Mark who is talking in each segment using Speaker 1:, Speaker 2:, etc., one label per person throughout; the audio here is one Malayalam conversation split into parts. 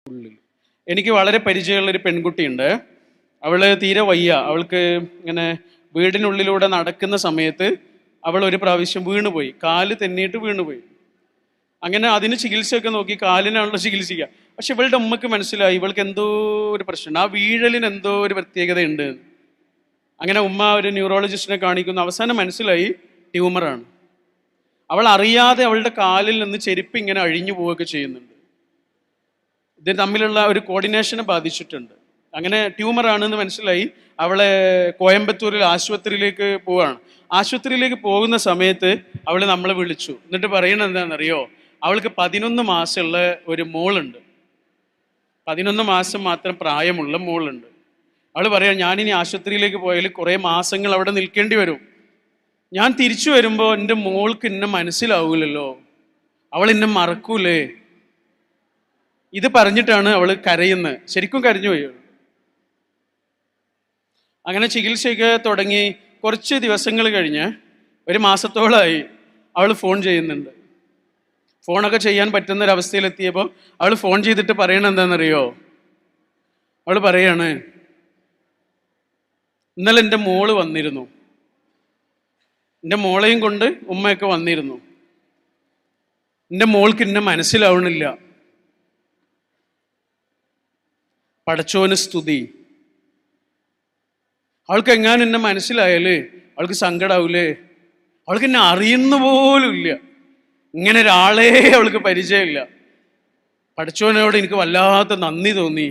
Speaker 1: ഉള്ളിൽ എനിക്ക് വളരെ പരിചയമുള്ളൊരു പെൺകുട്ടിയുണ്ട്. അവള് തീരെ വയ്യ. അവൾക്ക് ഇങ്ങനെ വീടിനുള്ളിലൂടെ നടക്കുന്ന സമയത്ത് അവൾ ഒരു പ്രാവശ്യം വീണുപോയി, കാല് തെന്നിയിട്ട് വീണുപോയി. അങ്ങനെ അതിന് ചികിത്സയൊക്കെ നോക്കി, കാലിനാണല്ലോ ചികിത്സിക്കുക. പക്ഷെ ഇവളുടെ ഉമ്മക്ക് മനസ്സിലായി ഇവൾക്ക് എന്തോ ഒരു പ്രശ്നമുണ്ട്, ആ വീഴലിന് എന്തോ ഒരു പ്രത്യേകതയുണ്ട്. അങ്ങനെ ഉമ്മ ഒരു ന്യൂറോളജിസ്റ്റിനെ കാണിക്കുന്നു. അവസാനം മനസ്സിലായി ട്യൂമറാണ്. അവൾ അറിയാതെ അവളുടെ കാലിൽ നിന്ന് ചെരുപ്പ് ഇങ്ങനെ അഴിഞ്ഞു പോവുകയൊക്കെ ചെയ്യുന്നുണ്ട്. ഇത് തമ്മിലുള്ള ഒരു കോർഡിനേഷനെ ബാധിച്ചിട്ടുണ്ട്. അങ്ങനെ ട്യൂമർ ആണെന്ന് മനസ്സിലായി. അവളെ കോയമ്പത്തൂരിൽ ആശുപത്രിയിലേക്ക് പോവുകയാണ്. ആശുപത്രിയിലേക്ക് പോകുന്ന സമയത്ത് അവൾ നമ്മളെ വിളിച്ചു. എന്നിട്ട് പറയണത് എന്താണെന്നറിയോ? അവൾക്ക് 11 മാസമുള്ള ഒരു മോളുണ്ട്. 11 മാസം മാത്രം പ്രായമുള്ള മോളുണ്ട്. അവൾ പറയാം, ഞാനിനി ആശുപത്രിയിലേക്ക് പോയാൽ കുറേ മാസങ്ങൾ അവിടെ നിൽക്കേണ്ടി വരും. ഞാൻ തിരിച്ചു വരുമ്പോൾ എൻ്റെ മോൾക്ക് എന്നെ മനസ്സിലാവൂലല്ലോ, അവൾ എന്നെ മറക്കൂലേ? ഇത് പറഞ്ഞിട്ടാണ് അവൾ കരയുന്നത്. ശരിക്കും കരഞ്ഞു പോയി. അങ്ങനെ ചികിത്സയൊക്കെ തുടങ്ങി കുറച്ച് ദിവസങ്ങൾ കഴിഞ്ഞ്, ഒരു മാസത്തോളമായി അവൾ ഫോൺ ചെയ്യുന്നുണ്ട്. ഫോണൊക്കെ ചെയ്യാൻ പറ്റുന്നൊരവസ്ഥയിലെത്തിയപ്പോൾ അവൾ ഫോൺ ചെയ്തിട്ട് പറയണത് എന്താണെന്നറിയോ? അവൾ പറയാണ്, ഇന്നലെ എൻ്റെ മോള് വന്നിരുന്നു, എൻ്റെ മോളെയും കൊണ്ട് ഉമ്മയൊക്കെ വന്നിരുന്നു. എൻ്റെ മോൾക്ക് എന്നെ മനസ്സിലാവണില്ല. പടച്ചോന് സ്തുതി. അവൾക്ക് എങ്ങാനും എന്നെ മനസ്സിലായാല് അവൾക്ക് സങ്കടാവൂലേ? അവൾക്ക് എന്നെ അറിയുന്ന പോലും ഇല്ല. ഇങ്ങനെ ഒരാളെ അവൾക്ക് പരിചയമില്ല. പടച്ചോനോട് എനിക്ക് വല്ലാത്ത നന്ദി തോന്നി,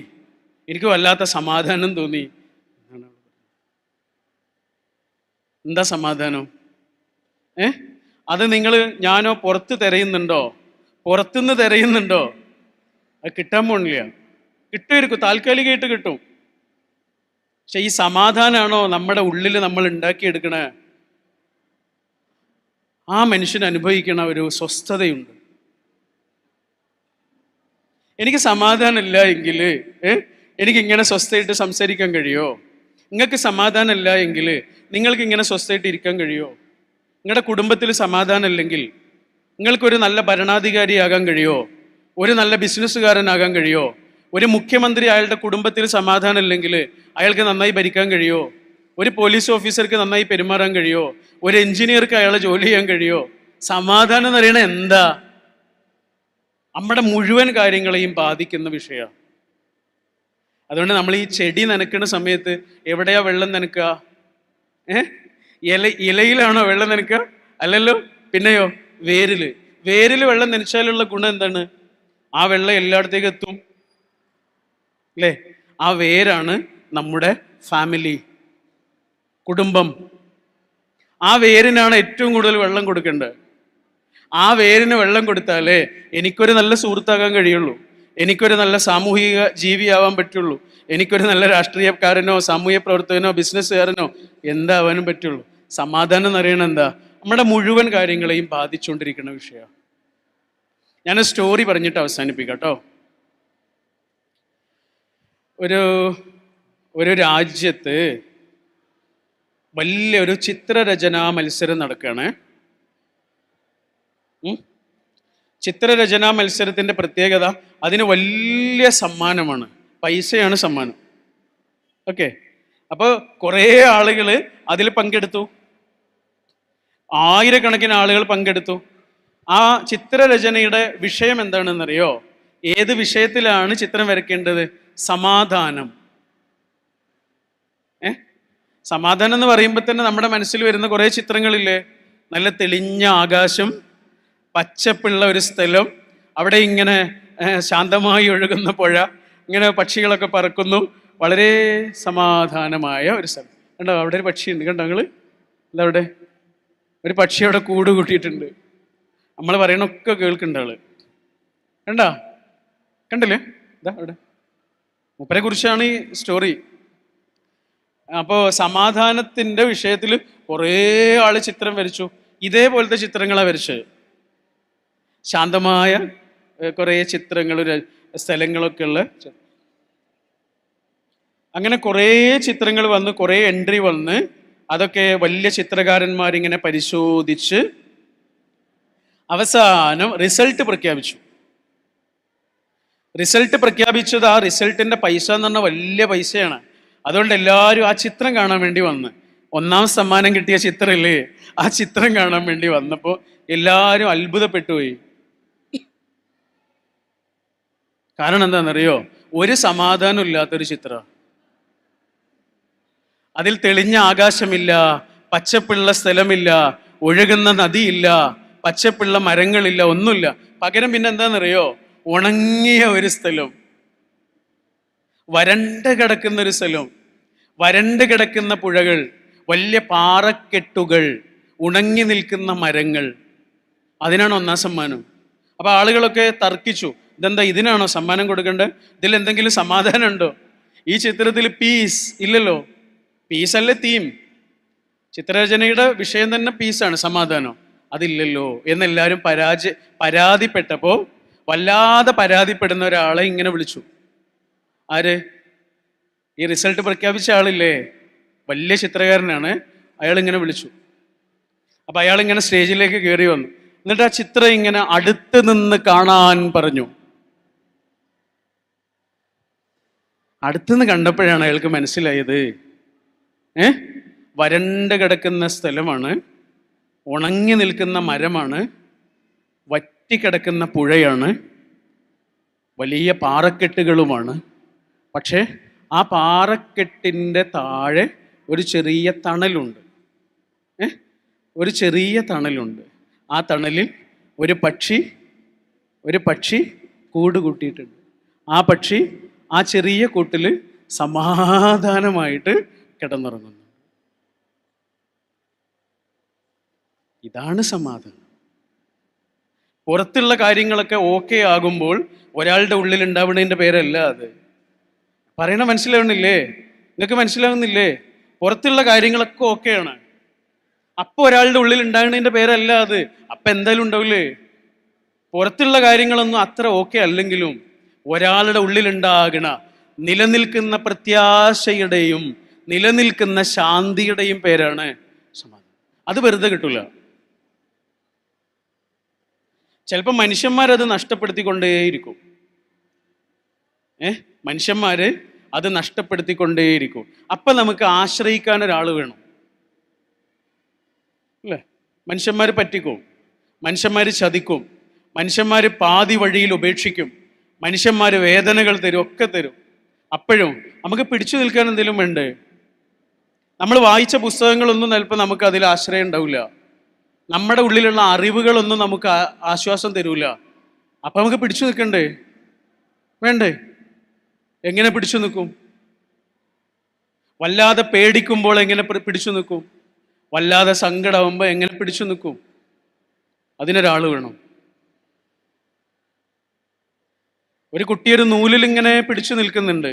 Speaker 1: എനിക്ക് വല്ലാത്ത സമാധാനം തോന്നി. എന്താ സമാധാനം? അത് നിങ്ങൾ ഞാനോ പുറത്ത് തിരയുന്നുണ്ടോ? പുറത്തുനിന്ന് തിരയുന്നുണ്ടോ? അത് കിട്ടാൻ പോണില്ല. കിട്ടുമായിരിക്കും, താൽക്കാലികമായിട്ട് കിട്ടും. പക്ഷെ ഈ സമാധാനമാണോ നമ്മുടെ ഉള്ളിൽ നമ്മൾ ഉണ്ടാക്കിയെടുക്കണേ? ആ മനുഷ്യൻ അനുഭവിക്കണ ഒരു സ്വസ്ഥതയുണ്ട്. എനിക്ക് സമാധാനമില്ല എങ്കിൽ എനിക്കിങ്ങനെ സ്വസ്ഥമായിട്ട് സംസാരിക്കാൻ കഴിയോ? നിങ്ങൾക്ക് സമാധാനമില്ല എങ്കിൽ നിങ്ങൾക്ക് ഇങ്ങനെ സ്വസ്ഥമായിട്ട് ഇരിക്കാൻ കഴിയോ? നിങ്ങളുടെ കുടുംബത്തിൽ സമാധാനം ഇല്ലെങ്കിൽ നിങ്ങൾക്കൊരു നല്ല ഭരണാധികാരിയാകാൻ കഴിയോ? ഒരു നല്ല ബിസിനസ്സുകാരനാകാൻ കഴിയോ? ഒരു മുഖ്യമന്ത്രി അയാളുടെ കുടുംബത്തിൽ സമാധാനം ഇല്ലെങ്കിൽ അയാൾക്ക് നന്നായി ഭരിക്കാൻ കഴിയോ? ഒരു പോലീസ് ഓഫീസർക്ക് നന്നായി പെരുമാറാൻ കഴിയോ? ഒരു എഞ്ചിനീയർക്ക് അയാളെ ജോലി ചെയ്യാൻ കഴിയോ? സമാധാനം എന്ന് പറയുന്നത് എന്താ? നമ്മുടെ മുഴുവൻ കാര്യങ്ങളെയും ബാധിക്കുന്ന വിഷയമാണ്. അതുകൊണ്ട് നമ്മൾ ഈ ചെടി നനയ്ക്കുന്ന സമയത്ത് എവിടെയാ വെള്ളം നനയ്ക്കുക? ഇലയിലാണോ വെള്ളം നനയ്ക്കുക? അല്ലല്ലോ. പിന്നെയോ വേരില് വെള്ളം നനച്ചാലുള്ള ഗുണം എന്താണ്? ആ വെള്ളം എല്ലായിടത്തേക്കും എത്തും അല്ലേ? ആ വേരാണ് നമ്മുടെ ഫാമിലി, കുടുംബം. ആ വേരിനാണ് ഏറ്റവും കൂടുതൽ വെള്ളം കൊടുക്കേണ്ടത്. ആ വേരിന് വെള്ളം കൊടുത്താലേ എനിക്കൊരു നല്ല സുഹൃത്താകാൻ കഴിയുള്ളൂ, എനിക്കൊരു നല്ല സാമൂഹിക ജീവിയാവാൻ പറ്റുള്ളൂ, എനിക്കൊരു നല്ല രാഷ്ട്രീയക്കാരനോ സാമൂഹ്യ പ്രവർത്തകനോ ബിസിനസ്സുകാരനോ എന്താവാനും പറ്റുള്ളൂ. സമാധാനം എന്ന് പറയുന്നത് എന്താ? നമ്മുടെ മുഴുവൻ കാര്യങ്ങളെയും ബാധിച്ചുകൊണ്ടിരിക്കുന്ന വിഷയമാണ്. ഞാൻ സ്റ്റോറി പറഞ്ഞിട്ട് അവസാനിപ്പിക്കാം കേട്ടോ. ഒരു രാജ്യത്ത് വലിയൊരു ചിത്രരചനാ മത്സരം നടക്കുകയാണ്. ചിത്രരചനാ മത്സരത്തിൻ്റെ പ്രത്യേകത, അതിന് വലിയ സമ്മാനമാണ്, പൈസയാണ് സമ്മാനം. ഓക്കെ, അപ്പോൾ കുറേ ആളുകൾ അതിൽ പങ്കെടുത്തു, ആയിരക്കണക്കിന് ആളുകൾ പങ്കെടുത്തു. ആ ചിത്രരചനയുടെ വിഷയം എന്താണെന്നറിയോ? ഏത് വിഷയത്തിലാണ് ചിത്രം വരയ്ക്കേണ്ടത്? സമാധാനം. സമാധാനം എന്ന് പറയുമ്പോൾ തന്നെ നമ്മുടെ മനസ്സിൽ വരുന്ന കുറേ ചിത്രങ്ങളില്ലേ? നല്ല തെളിഞ്ഞ ആകാശം, പച്ചപ്പുള്ള ഒരു സ്ഥലം, അവിടെ ഇങ്ങനെ ശാന്തമായി ഒഴുകുന്ന പുഴ, ഇങ്ങനെ പക്ഷികളൊക്കെ പറക്കുന്നു, വളരെ സമാധാനമായ ഒരു സ്ഥലം. കണ്ടോ, അവിടെ ഒരു പക്ഷിയുണ്ട്. കണ്ടോ നിങ്ങൾ? എന്താ അവിടെ ഒരു പക്ഷി അവിടെ കൂട് കൂട്ടിയിട്ടുണ്ട്. നമ്മൾ പറയണൊക്കെ കേൾക്കുന്നുണ്ട് ആള്. കണ്ടില്ലേ? ഇതാ അവിടെ മൂപ്പരെ കുറിച്ചാണ് ഈ സ്റ്റോറി. അപ്പോൾ സമാധാനത്തിൻ്റെ വിഷയത്തിൽ കുറേ ആള് ചിത്രം വരച്ചു. ഇതേപോലത്തെ ചിത്രങ്ങളാണ് വരച്ചത്. ശാന്തമായ കുറേ ചിത്രങ്ങൾ, സ്ഥലങ്ങളൊക്കെ ഉള്ള. അങ്ങനെ കുറേ ചിത്രങ്ങൾ വന്ന്, കുറേ എൻട്രി വന്ന്, അതൊക്കെ വലിയ ചിത്രകാരന്മാരിങ്ങനെ പരിശോധിച്ച് അവസാനം റിസൾട്ട് പ്രഖ്യാപിച്ചു. റിസൾട്ട് പ്രഖ്യാപിച്ചത് ആ റിസൾട്ടിന്റെ പൈസ എന്ന് പറഞ്ഞാൽ വലിയ പൈസയാണ്. അതുകൊണ്ട് എല്ലാവരും ആ ചിത്രം കാണാൻ വേണ്ടി വന്ന്, ഒന്നാം സമ്മാനം കിട്ടിയ ചിത്രമില്ലേ, ആ ചിത്രം കാണാൻ വേണ്ടി വന്നപ്പോൾ എല്ലാവരും അത്ഭുതപ്പെട്ടു പോയി. കാരണം എന്താണെന്നറിയോ? ഒരു സമാധാനം ഇല്ലാത്തൊരു ചിത്രം. അതിൽ തെളിഞ്ഞ ആകാശമില്ല, പച്ചപ്പുള്ള സ്ഥലമില്ല, ഒഴുകുന്ന നദിയില്ല, പച്ചപ്പുള്ള മരങ്ങളില്ല, ഒന്നുമില്ല. പകരം പിന്നെ എന്താണെന്നറിയോ? ഉണങ്ങിയ ഒരു സ്ഥലം, വരണ്ട് കിടക്കുന്ന ഒരു സ്ഥലം, വരണ്ട് കിടക്കുന്ന പുഴകൾ, വലിയ പാറക്കെട്ടുകൾ, ഉണങ്ങി നിൽക്കുന്ന മരങ്ങൾ. അതിനാണ് ഒന്നാം സമ്മാനം. അപ്പൊ ആളുകളൊക്കെ തർക്കിച്ചു, ഇതെന്താ, ഇതിനാണോ സമ്മാനം കൊടുക്കേണ്ടത്? ഇതിൽ എന്തെങ്കിലും സമാധാനം ഉണ്ടോ? ഈ ചിത്രത്തിൽ പീസ് ഇല്ലല്ലോ. പീസല്ലേ തീം? ചിത്രരചനയുടെ വിഷയം തന്നെ പീസാണ്, സമാധാനം. അതില്ലല്ലോ എന്നെല്ലാവരും പരാതിപ്പെട്ടപ്പോൾ വല്ലാതെ പരാതിപ്പെടുന്ന ഒരാളെ ഇങ്ങനെ വിളിച്ചു. ആര്? ഈ റിസൾട്ട് പ്രഖ്യാപിച്ച ആളില്ലേ, വലിയ ചിത്രകാരനാണ്. അയാൾ ഇങ്ങനെ വിളിച്ചു. അപ്പൊ അയാൾ ഇങ്ങനെ സ്റ്റേജിലേക്ക് കയറി വന്നു. എന്നിട്ട് ആ ചിത്രം ഇങ്ങനെ അടുത്ത് നിന്ന് കാണാൻ പറഞ്ഞു. അടുത്തുനിന്ന് കണ്ടപ്പോഴാണ് അയാൾക്ക് മനസ്സിലായത്, വരണ്ട് കിടക്കുന്ന സ്ഥലമാണ്, ഉണങ്ങി നിൽക്കുന്ന മരമാണ്, വറ്റിക്കിടക്കുന്ന പുഴയാണ്, വലിയ പാറക്കെട്ടുകളുമാണ്. പക്ഷേ ആ പാറക്കെട്ടിൻ്റെ താഴെ ഒരു ചെറിയ തണലുണ്ട്. ഒരു ചെറിയ തണലുണ്ട്. ആ തണലിൽ ഒരു പക്ഷി കൂട് കൂട്ടിയിട്ടുണ്ട്. ആ പക്ഷി ആ ചെറിയ കൂട്ടിൽ സമാധാനമായിട്ട് കിടന്നുറങ്ങുന്നു. ഇതാണ് സമാധാനം. പുറത്തുള്ള കാര്യങ്ങളൊക്കെ ഓക്കെ ആകുമ്പോൾ ഒരാളുടെ ഉള്ളിൽ ഉണ്ടാവുന്നതിൻ്റെ പേരല്ല അത്. പറയണ മനസ്സിലാവുന്നില്ലേ? നിങ്ങൾക്ക് മനസ്സിലാവുന്നില്ലേ? പുറത്തുള്ള കാര്യങ്ങളൊക്കെ ഓക്കെയാണ്, അപ്പോൾ ഒരാളുടെ ഉള്ളിൽ ഉണ്ടാകുന്നതിൻ്റെ പേരല്ല അത്. അപ്പം എന്തായാലും ഉണ്ടാവില്ലേ? പുറത്തുള്ള കാര്യങ്ങളൊന്നും അത്ര ഓക്കെ അല്ലെങ്കിലും ഒരാളുടെ ഉള്ളിലുണ്ടാകണ നിലനിൽക്കുന്ന പ്രത്യാശയുടെയും നിലനിൽക്കുന്ന ശാന്തിയുടെയും പേരാണ് സമാധാനം. അത് വെറുതെ കിട്ടൂല. ചിലപ്പോൾ മനുഷ്യന്മാരത് നഷ്ടപ്പെടുത്തിക്കൊണ്ടേയിരിക്കും. മനുഷ്യന്മാര് അത് നഷ്ടപ്പെടുത്തിക്കൊണ്ടേയിരിക്കും. അപ്പം നമുക്ക് ആശ്രയിക്കാൻ ഒരാൾ വേണം, അല്ലേ? മനുഷ്യന്മാർ പറ്റിക്കും, മനുഷ്യന്മാർ ചതിക്കും, മനുഷ്യന്മാർ പാതി വഴിയിൽ ഉപേക്ഷിക്കും, മനുഷ്യന്മാർ വേദനകൾ തരും, ഒക്കെ തരും. അപ്പോഴും നമുക്ക് പിടിച്ചു നിൽക്കാൻ എന്തെങ്കിലും വേണ്ടേ? നമ്മൾ വായിച്ച പുസ്തകങ്ങളൊന്നും ചിലപ്പോൾ നമുക്ക് അതിൽ ആശ്രയം ഉണ്ടാവില്ല. നമ്മുടെ ഉള്ളിലുള്ള അറിവുകളൊന്നും നമുക്ക് ആശ്വാസം തരൂല. അപ്പം നമുക്ക് പിടിച്ചു നിൽക്കണ്ടേ? വേണ്ടേ? എങ്ങനെ പിടിച്ചു നിൽക്കും? വല്ലാതെ പേടിക്കുമ്പോൾ എങ്ങനെ പിടിച്ചു നിൽക്കും? വല്ലാതെ സങ്കടമാകുമ്പോൾ എങ്ങനെ പിടിച്ചു നിൽക്കും? അതിനൊരാൾ വേണം. ഒരു കുട്ടിയൊരു നൂലിൽ ഇങ്ങനെ പിടിച്ചു നിൽക്കുന്നുണ്ട്.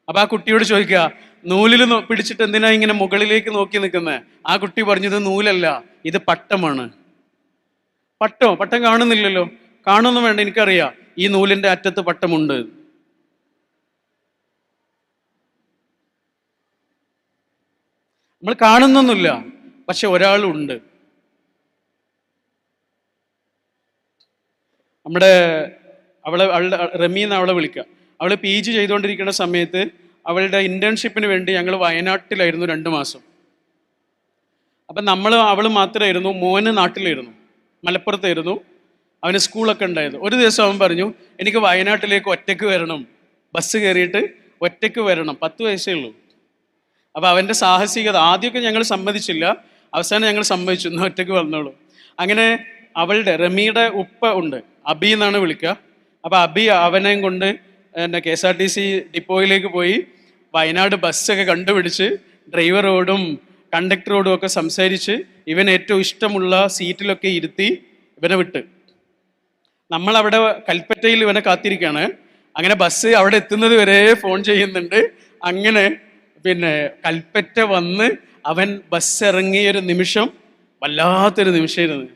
Speaker 1: അപ്പൊ ആ കുട്ടിയോട് ചോദിക്കുക, നൂലിൽ പിടിച്ചിട്ട് എന്തിനാ ഇങ്ങനെ മുകളിലേക്ക് നോക്കി നിൽക്കുന്നത്? ആ കുട്ടി പറഞ്ഞത് നൂലല്ല, ഇത് പട്ടമാണ്. പട്ടം കാണുന്നില്ലല്ലോ. കാണുമെന്ന് വേണ്ട, എനിക്കറിയാം ഈ നൂലിന്റെ അറ്റത്ത് പട്ടമുണ്ട്. നമ്മൾ കാണുന്നൊന്നുമില്ല, പക്ഷെ ഒരാളുണ്ട്. അവളെ റമി എന്ന് അവളെ വിളിക്കുക. അവൾ PG ചെയ്തുകൊണ്ടിരിക്കുന്ന സമയത്ത് അവളുടെ ഇന്റേൺഷിപ്പിന് വേണ്ടി ഞങ്ങൾ വയനാട്ടിലായിരുന്നു 2 മാസം. അപ്പം അവൾ മാത്രമായിരുന്നു. മോന് നാട്ടിലായിരുന്നു, മലപ്പുറത്തായിരുന്നു. അവന് സ്കൂളൊക്കെ ഉണ്ടായത്. ഒരു ദിവസം അവൻ പറഞ്ഞു, എനിക്ക് വയനാട്ടിലേക്ക് ഒറ്റയ്ക്ക് വരണം, ബസ് കയറിയിട്ട് ഒറ്റയ്ക്ക് വരണം. 10 വയസ്സേ ഉള്ളൂ. അപ്പം അവൻ്റെ സാഹസികത, ആദ്യമൊക്കെ ഞങ്ങൾ സമ്മതിച്ചില്ല, അവസാനം ഞങ്ങൾ സമ്മതിച്ചു, എന്നാൽ ഒറ്റയ്ക്ക് വന്നോളൂ. അങ്ങനെ അവളുടെ റമിയുടെ ഉപ്പ ഉണ്ട്, അബി എന്നാണ് വിളിക്കുക. അപ്പം അബി അവനെയും കൊണ്ട് KSRTC ഡിപ്പോയിലേക്ക് പോയി വയനാട് ബസ്സൊക്കെ കണ്ടുപിടിച്ച് ഡ്രൈവറോടും കണ്ടക്ടറോടും ഒക്കെ സംസാരിച്ച് ഇവൻ ഏറ്റവും ഇഷ്ടമുള്ള സീറ്റിലൊക്കെ ഇരുത്തി ഇവനെ വിട്ട്. നമ്മളവിടെ കൽപ്പറ്റയിൽ ഇവനെ കാത്തിരിക്കുകയാണ്. അങ്ങനെ ബസ് അവിടെ എത്തുന്നത് വരെ ഫോൺ ചെയ്യുന്നുണ്ട്. അങ്ങനെ കൽപ്പറ്റ വന്ന് അവൻ ബസ് ഇറങ്ങിയൊരു നിമിഷം വല്ലാത്തൊരു നിമിഷമായിരുന്നു.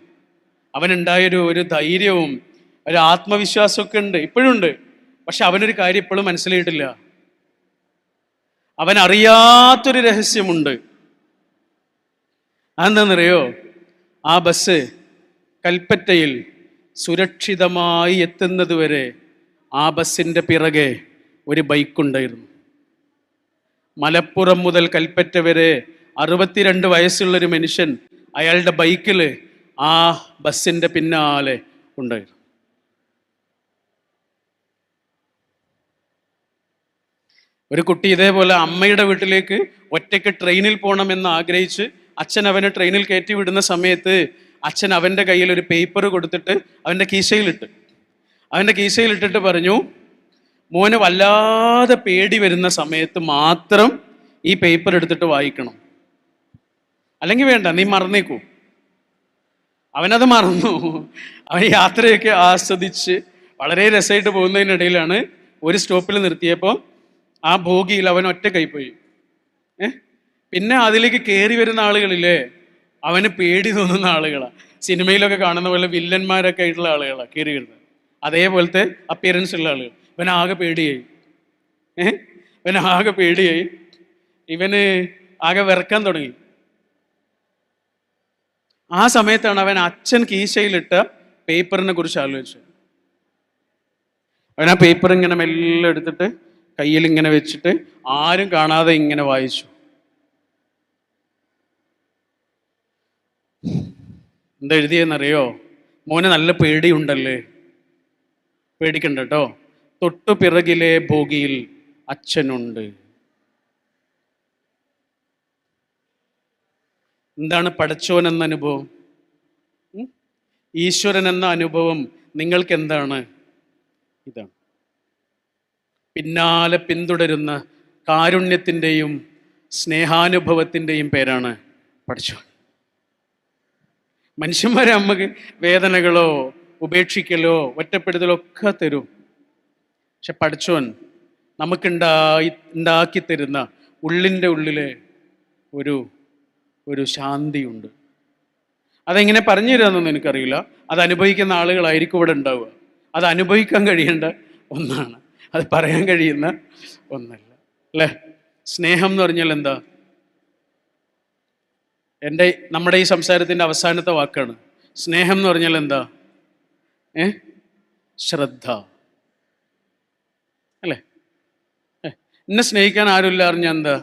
Speaker 1: അവനുണ്ടായൊരു ധൈര്യവും ഒരു ആത്മവിശ്വാസമൊക്കെ ഉണ്ട്, ഇപ്പോഴും ഉണ്ട്. പക്ഷെ അവനൊരു കാര്യം ഇപ്പോഴും മനസ്സിലായിട്ടില്ല. അവൻ അറിയാത്തൊരു രഹസ്യമുണ്ട്. അതെന്താണെന്നറിയോ? ആ ബസ് കൽപ്പറ്റയിൽ സുരക്ഷിതമായി എത്തുന്നത് വരെ ആ ബസ്സിൻ്റെ പിറകെ ഒരു ബൈക്കുണ്ടായിരുന്നു. മലപ്പുറം മുതൽ കൽപ്പറ്റ വരെ 62 വയസ്സുള്ളൊരു മനുഷ്യൻ അയാളുടെ ബൈക്കിൽ ആ ബസ്സിൻ്റെ പിന്നാലെ ഉണ്ടായിരുന്നു. ഒരു കുട്ടി ഇതേപോലെ അമ്മയുടെ വീട്ടിലേക്ക് ഒറ്റയ്ക്ക് ട്രെയിനിൽ പോകണമെന്ന് ആഗ്രഹിച്ച് അച്ഛൻ അവനെ ട്രെയിനിൽ കയറ്റി വിടുന്ന സമയത്ത് അച്ഛൻ അവൻ്റെ കയ്യിൽ ഒരു പേപ്പർ കൊടുത്തിട്ട് അവൻ്റെ കീശയിലിട്ടിട്ട് പറഞ്ഞു, മോന് വല്ലാതെ പേടി വരുന്ന സമയത്ത് മാത്രം ഈ പേപ്പർ എടുത്തിട്ട് വായിക്കണം, അല്ലെങ്കിൽ വേണ്ട, നീ മറന്നേക്കൂ. അവനത് മറന്നു. അവൻ യാത്രയൊക്കെ ആസ്വദിച്ച് വളരെ രസമായിട്ട് പോകുന്നതിനിടയിലാണ് ഒരു സ്റ്റോപ്പിൽ നിർത്തിയപ്പോൾ ആ ബോഗിയിൽ അവൻ ഒറ്റക്കായി പോയി. പിന്നെ അതിലേക്ക് കയറി വരുന്ന ആളുകളില്ലേ, അവന് പേടി തോന്നുന്ന ആളുകളാണ്. സിനിമയിലൊക്കെ കാണുന്ന പോലെ വില്ലന്മാരൊക്കെ ആയിട്ടുള്ള ആളുകളാണ് കയറി വരുന്നത്. അതേപോലത്തെ അപ്പിയറൻസ് ഉള്ള ആളുകൾ. ഇവനാകെ പേടിയായി. ഇവന് ആകെ വിറക്കാൻ തുടങ്ങി. ആ സമയത്താണ് അവൻ അച്ഛൻ കീശയിലിട്ട പേപ്പറിനെ കുറിച്ച് ആലോചിച്ചത്. അവൻ ആ പേപ്പർ ഇങ്ങനെ മെല്ലെ എടുത്തിട്ട് കയ്യിൽ ഇങ്ങനെ വെച്ചിട്ട് ആരും കാണാതെ ഇങ്ങനെ വായിച്ചു. എന്താ എഴുതിയെന്നറിയോ? മോന് നല്ല പേടിയുണ്ടല്ലേ? പേടിക്കണ്ട കേട്ടോ, തൊട്ടു പിറകിലെ ബോഗിയിൽ അച്ഛനുണ്ട്. എന്താണ് പടച്ചോൻ എന്ന അനുഭവം? ഈശ്വരൻ എന്ന അനുഭവം നിങ്ങൾക്ക് എന്താണ്? ഇതാണ്. പിന്നാലെ പിന്തുടരുന്ന കാരുണ്യത്തിൻ്റെയും സ്നേഹാനുഭവത്തിൻ്റെയും പേരാണ് പടച്ചോൻ. മനുഷ്യന്മാരെ നമുക്ക് വേദനകളോ ഉപേക്ഷിക്കലോ ഒറ്റപ്പെടുത്തലോ ഒക്കെ തരും. പക്ഷെ പടച്ചോൻ ഉണ്ടാക്കി തരുന്ന ഉള്ളിൻ്റെ ഉള്ളിലെ ഒരു ശാന്തിയുണ്ട്. അതെങ്ങനെ പറഞ്ഞു തരാമെന്നൊന്നും എനിക്കറിയില്ല. അത് അനുഭവിക്കുന്ന ആളുകളായിരിക്കും ഇവിടെ ഉണ്ടാവുക. അത് അനുഭവിക്കാൻ കഴിയേണ്ട ഒന്നാണ്, അത് പറയാൻ കഴിയുന്ന ഒന്നല്ല, അല്ലേ? സ്നേഹം എന്ന് പറഞ്ഞാൽ എന്താ? നമ്മുടെ ഈ സംസാരത്തിൻ്റെ അവസാനത്തെ വാക്കാണ്. സ്നേഹം എന്ന് പറഞ്ഞാൽ എന്താ? ശ്രദ്ധ, അല്ലേ? എന്നെ സ്നേഹിക്കാൻ ആരുമില്ല അറിഞ്ഞാൽ എന്താ?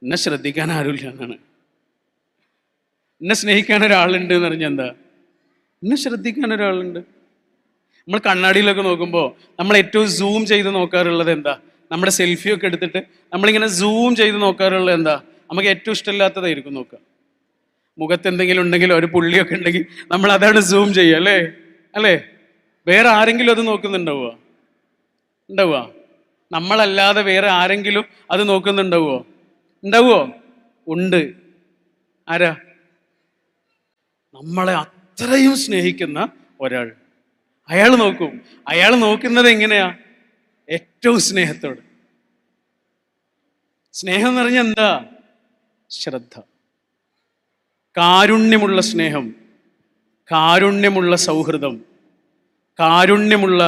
Speaker 1: എന്നെ ശ്രദ്ധിക്കാൻ ആരുമില്ല എന്നാണ്. എന്നെ സ്നേഹിക്കാൻ ഒരാളുണ്ട് എന്ന് പറഞ്ഞാൽ എന്താ? എന്നെ ശ്രദ്ധിക്കാൻ ഒരാളുണ്ട്. നമ്മൾ കണ്ണാടിയിലൊക്കെ നോക്കുമ്പോൾ നമ്മൾ ഏറ്റവും സൂം ചെയ്ത് നോക്കാറുള്ളത് എന്താ? നമ്മുടെ സെൽഫിയൊക്കെ എടുത്തിട്ട് നമ്മളിങ്ങനെ സൂം ചെയ്ത് നോക്കാറുള്ളത് എന്താ? നമുക്ക് ഏറ്റവും ഇഷ്ടമില്ലാത്തതായിരിക്കും നോക്കുക. മുഖത്ത് എന്തെങ്കിലും ഉണ്ടെങ്കിൽ ഒരു പുള്ളിയൊക്കെ ഉണ്ടെങ്കിൽ നമ്മൾ അതാണ് സൂം ചെയ്യുക, അല്ലേ? വേറെ ആരെങ്കിലും അത് നോക്കുന്നുണ്ടാവുക? നമ്മളല്ലാതെ വേറെ ആരെങ്കിലും അത് നോക്കുന്നുണ്ടാവുമോ? ഉണ്ട്. ആരാ? നമ്മളെ അത്രയും സ്നേഹിക്കുന്ന ഒരാൾ. അയാൾ നോക്കും. അയാൾ നോക്കുന്നത് എങ്ങനെയാ? ഏറ്റവും സ്നേഹത്തോട്. സ്നേഹം എന്ന് പറഞ്ഞാൽ എന്താ? ശ്രദ്ധ, കാരുണ്യമുള്ള സ്നേഹം, കാരുണ്യമുള്ള സൗഹൃദം, കാരുണ്യമുള്ള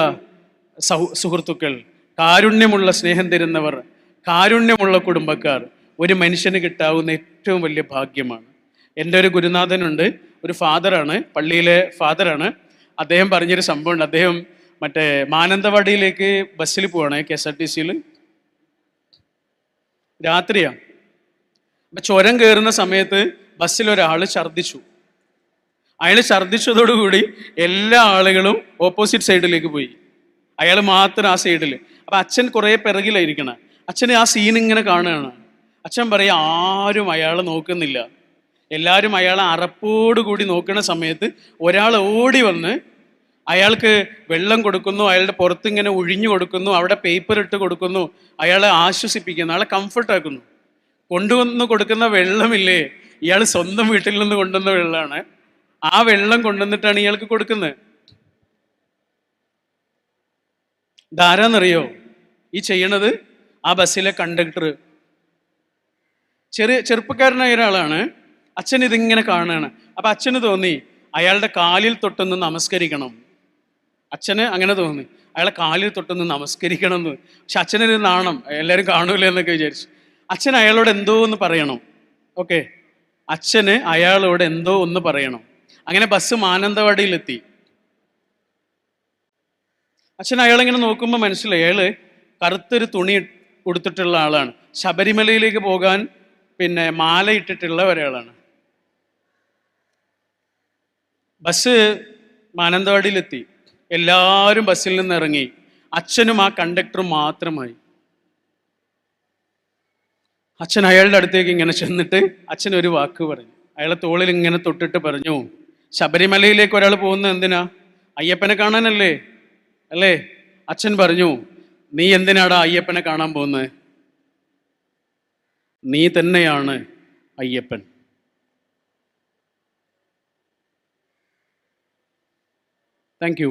Speaker 1: സുഹൃത്തുക്കൾ, കാരുണ്യമുള്ള സ്നേഹം തരുന്നവർ, കാരുണ്യമുള്ള കുടുംബക്കാർ ഒരു മനുഷ്യന് കിട്ടാവുന്ന ഏറ്റവും വലിയ ഭാഗ്യമാണ്. എൻ്റെ ഒരു ഗുരുനാഥനുണ്ട്, ഒരു ഫാദറാണ്, പള്ളിയിലെ ഫാദറാണ്. അദ്ദേഹം പറഞ്ഞൊരു സംഭവമുണ്ട്. അദ്ദേഹം മാനന്തവാടിയിലേക്ക് ബസ്സിൽ പോവാണ്, KSRTC-യിൽ. രാത്രിയാണ്. അപ്പം ചുരം കയറുന്ന സമയത്ത് ബസ്സിലൊരാൾ ഛർദ്ദിച്ചു. അയാൾ ഛർദ്ദിച്ചതോടുകൂടി എല്ലാ ആളുകളും ഓപ്പോസിറ്റ് സൈഡിലേക്ക് പോയി, അയാൾ മാത്രം ആ സൈഡിൽ. അപ്പം അച്ഛൻ കുറേ പിറകിലായിരിക്കണം. അച്ഛൻ ആ സീൻ ഇങ്ങനെ കാണുകയാണ്. അച്ഛൻ പറയും, ആരും അയാളെ നോക്കുന്നില്ല. എല്ലാവരും അയാളെ അറപ്പോടുകൂടി നോക്കുന്ന സമയത്ത് ഒരാൾ ഓടി വന്ന് അയാൾക്ക് വെള്ളം കൊടുക്കുന്നു, അയാളുടെ പുറത്തിങ്ങനെ ഒഴിഞ്ഞു കൊടുക്കുന്നു, അവിടെ പേപ്പർ ഇട്ട് കൊടുക്കുന്നു, അയാളെ ആശ്വസിപ്പിക്കുന്നു, അയാളെ കംഫർട്ടാക്കുന്നു. കൊണ്ടുവന്ന് കൊടുക്കുന്ന വെള്ളമില്ലേ, ഇയാൾ സ്വന്തം വീട്ടിൽ നിന്ന് കൊണ്ടുവന്ന വെള്ളമാണ്. ആ വെള്ളം കൊണ്ടുവന്നിട്ടാണ് ഇയാൾക്ക് കൊടുക്കുന്നത്. ഇതാരാന്നറിയോ ഈ ചെയ്യണത്? ആ ബസ്സിലെ കണ്ടക്ടർ, ചെറുപ്പക്കാരനായ ഒരാളാണ്. അച്ഛൻ ഇതിങ്ങനെ കാണുകയാണ്. അപ്പം അച്ഛന് തോന്നി അയാളുടെ കാലിൽ തൊട്ടൊന്ന് നമസ്കരിക്കണം. അച്ഛന് അങ്ങനെ തോന്നി, അയാളെ കാലിൽ തൊട്ടൊന്ന് നമസ്കരിക്കണം എന്ന്. പക്ഷെ അച്ഛനൊരു നാണം, എല്ലാവരും കാണൂല എന്നൊക്കെ വിചാരിച്ചു. അച്ഛൻ അയാളോട് എന്തോ ഒന്ന് പറയണം. ഓക്കെ, അച്ഛന് അയാളോട് എന്തോ ഒന്ന് പറയണം. അങ്ങനെ ബസ് മാനന്തവാടിയിലെത്തി. അച്ഛൻ അയാളിങ്ങനെ നോക്കുമ്പോൾ മനസ്സിലായി അയാള് കറുത്തൊരു തുണി ഉടുത്തിട്ടുള്ള ആളാണ്. ശബരിമലയിലേക്ക് പോകാൻ പിന്നെ മാല ഇട്ടിട്ടുള്ള ഒരാളാണ്. ബസ് മാനന്തവാടിയിലെത്തി. എല്ലാവരും ബസ്സിൽ നിന്ന് ഇറങ്ങി. അച്ഛനും ആ കണ്ടക്ടറും മാത്രമായി. അച്ഛൻ അയാളുടെ അടുത്തേക്ക് ഇങ്ങനെ ചെന്നിട്ട് അച്ഛൻ ഒരു വാക്ക് പറഞ്ഞു. അയാളെ തോളിൽ ഇങ്ങനെ തൊട്ടിട്ട് പറഞ്ഞു, ശബരിമലയിലേക്ക് ഒരാൾ പോകുന്നത് എന്തിനാ? അയ്യപ്പനെ കാണാനല്ലേ അല്ലേ? അച്ഛൻ പറഞ്ഞു, നീ എന്തിനാടാ അയ്യപ്പനെ കാണാൻ പോകുന്നത്? നീ തന്നെയാണ് അയ്യപ്പൻ. Thank you.